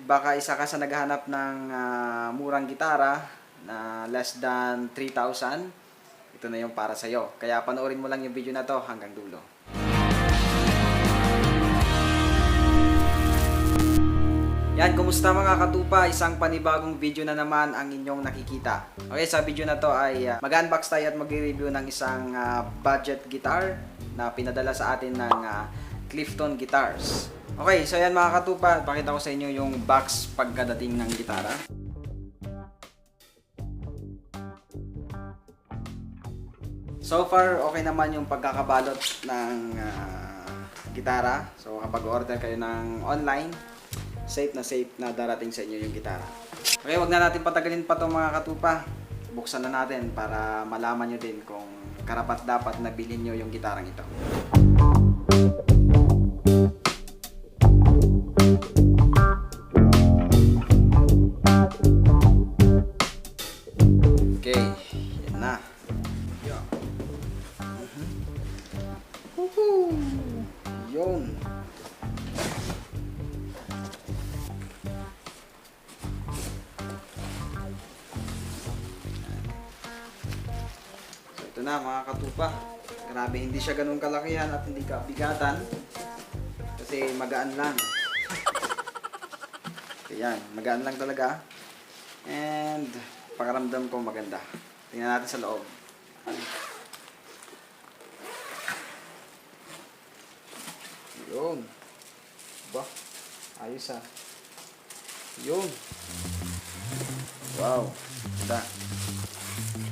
baka isa ka sa naghahanap ng murang gitara na less than 3,000, ito na yung para sa'yo. Kaya panoorin mo lang yung video na to hanggang dulo. Yan, kumusta mga katupa? Isang panibagong video na naman ang inyong nakikita. Okay, sa video na to ay mag-unbox tayo at mag-review ng isang budget guitar na pinadala sa atin ng Clifton Guitars. Okay, so yan mga katupa, pakita ko sa inyo yung box pagkadating ng gitara. So far, okay naman yung pagkakabalot ng gitara. So kapag order kayo ng online, safe na darating sa inyo yung gitara. Okay, wag na natin patagalin pa itong mga katupa. Buksan na natin para malaman nyo din kung karapat dapat na bilhin nyo yung gitarang ito. Okay, yan na. Yun. Ito na mga katupa. Grabe, hindi siya ganun kalakihan at hindi kabigatan. Kasi magaan lang. Ayan, magaan lang talaga. And pakiramdam ko maganda. Tingnan natin sa loob. Yun. Ba, ayos ah. Yun. Wow. Ganda.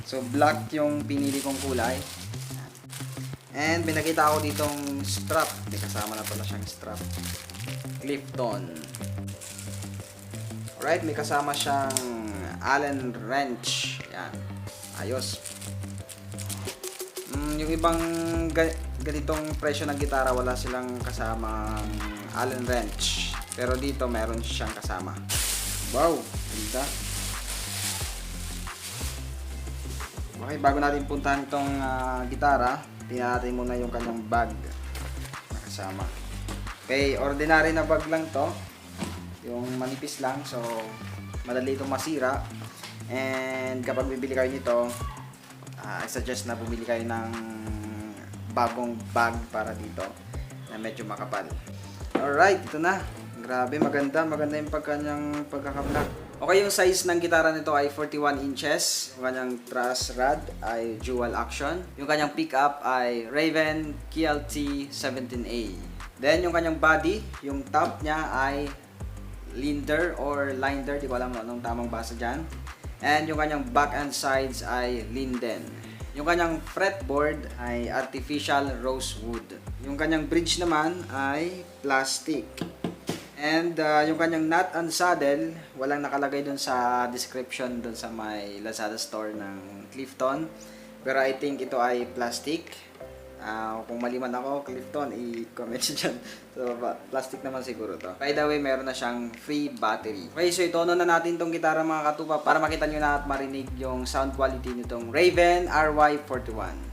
So, black yung pinili kong kulay. And may nakita ako ditong strap. May kasama na pala siyang strap. Clifton. Alright, may kasama siyang Allen wrench. Yan. Ayos. Yung ibang ganitong presyo ng gitara, wala silang kasamang Allen wrench. Pero dito, meron siyang kasama. Wow! Ganda. Okay, bago natin puntahan itong gitara, tingnan natin muna yung kanyang bag na kasama. Okay, ordinary na bag lang to. Yung manipis lang, so madali itong masira. And kapag bibili kayo nito, I suggest na bumili kayo ng bagong bag para dito na medyo makapal. Alright, ito na. Grabe, maganda yung pagkaka-black. Okay, yung size ng gitara nito ay 41 inches. Yung kanyang truss rod ay dual action. Yung kanyang pickup ay Raven KLT 17A. Then yung kanyang body, yung top niya ay Linder or Linder, di ko alam anong tamang basa dyan. And yung kanyang back and sides ay Linden. Yung kanyang fretboard ay artificial rosewood. Yung kanyang bridge naman ay plastic. And yung kanyang nut and saddle, walang nakalagay dun sa description dun sa may Lazada store ng Clifton. Pero I think ito ay plastic. Kung mali man ako, Clifton, i-comment dyan. So, plastic naman siguro to. By the way, meron na siyang free battery. Okay, so itono na natin tong gitara mga katupa para makita nyo na at marinig yung sound quality nitong Raven RY41.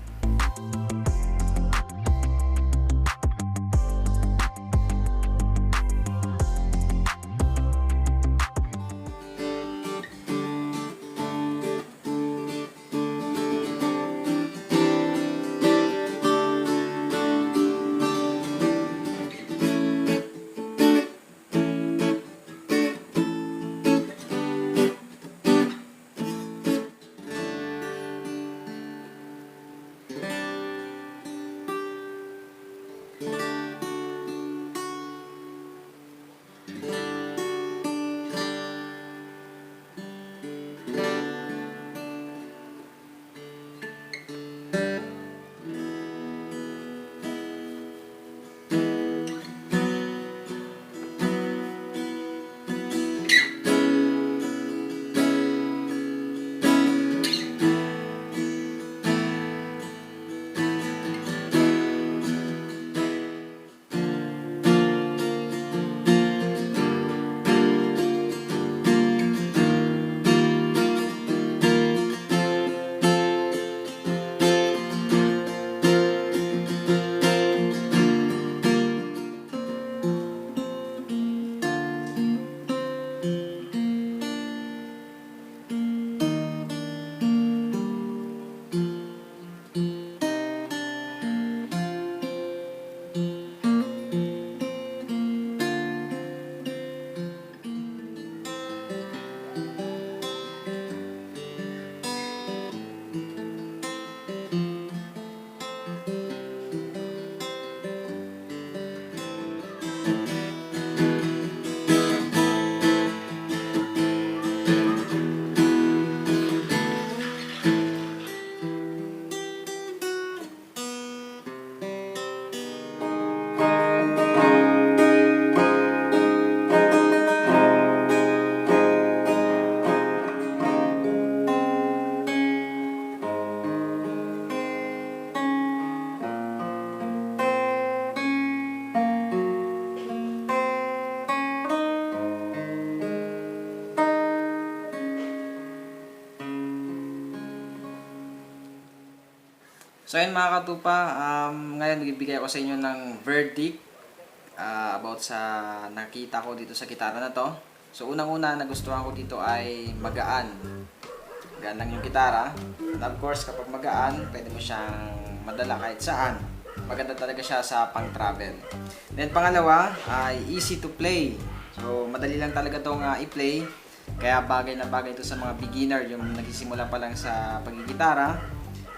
So ayun mga katupa, ngayon bibigay ako sa inyo ng verdict about sa nakita ko dito sa gitara na to. So unang-una nagustuhan ko dito ay magaan. Magaan lang yung gitara. And of course kapag magaan, pwede mo siyang madala kahit saan. Maganda talaga siya sa pang-travel. Then pangalawa ay easy to play. So madali lang talaga itong i-play. Kaya bagay na bagay ito sa mga beginner, yung nagsisimula pa lang sa pagigitara.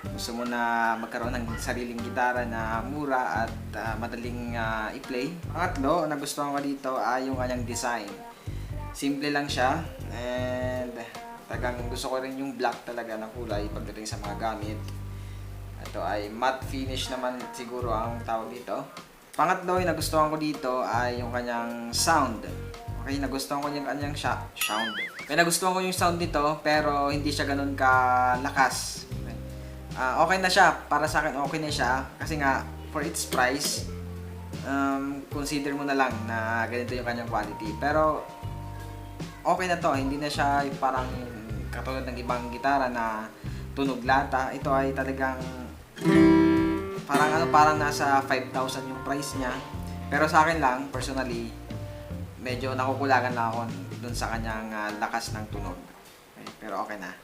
Gusto mo na magkaroon ng sariling gitara na mura at madaling i-play. Pangatlo, nagustuhan ko dito ay yung kanyang design. Simple lang siya and talagang gusto ko rin yung black talaga na kulay pagdating sa mga gamit. Ito ay matte finish naman siguro ang tawag dito. Pangatlo, yung nagustuhan ko dito ay yung kanyang sound. Okay, nagustuhan ko yung kanyang sound. Kaya nagustuhan ko yung sound nito pero hindi siya ganun kalakas. Okay na siya. Para sa akin okay na siya. Kasi nga, for its price, consider mo na lang na ganito yung kanyang quality. Pero, okay na to. Hindi na siya parang katulad ng ibang gitara na tunog lata. Ito ay talagang parang nasa 5,000 yung price niya. Pero sa akin lang, personally, medyo nakukulangan na ako dun sa kanyang lakas ng tunog. Okay, pero okay na.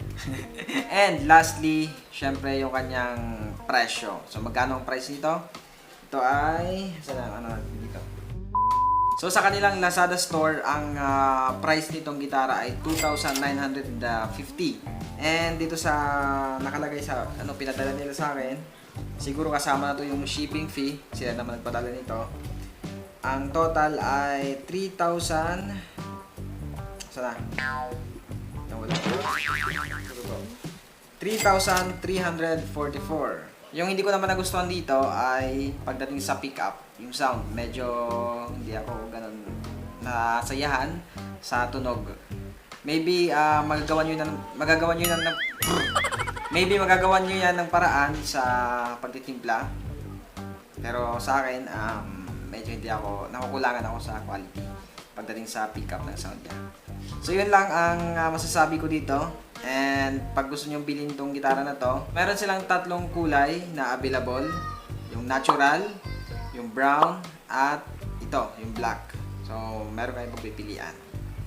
And lastly, syempre yung kanyang presyo. So magkano ang price nito? Ito ay dito. So sa kanilang Lazada store, ang price nitong gitara ay 2,950. And dito sa nakalagay sa pinadala nila sa akin, siguro kasama na to yung shipping fee. Sila naman nagpadala nito. Ang total ay 3,000. Sana? 3,344. Yung hindi ko naman nagustuhan dito ay pagdating sa pickup, yung sound. Medyo hindi ako ganun nasayahan sa tunog. Maybe magagawa nyo yan ng paraan sa pagtitimpla. Pero sa akin, medyo hindi ako, nakukulangan ako sa quality pagdating sa pickup ng sound niya. So yun lang ang masasabi ko dito. And pag gusto nyo bilhin tong gitara na to, meron silang tatlong kulay na available. Yung natural, yung brown, at ito, yung black. So meron kayong pagpipilian.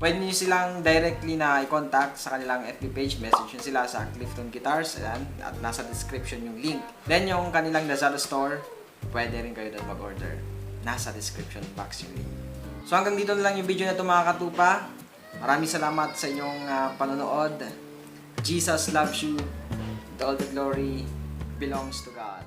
Pwede nyo silang directly na i-contact sa kanilang FB page. Message nyo sila sa Clifton Guitars. Ayan, at nasa description yung link. Then yung kanilang Lazada store, pwede rin kayo doon mag-order. Nasa description box yung link. So hanggang dito na lang yung video na ito mga katupa. Maraming salamat sa inyong panonood. Jesus loves you. All the glory belongs to God.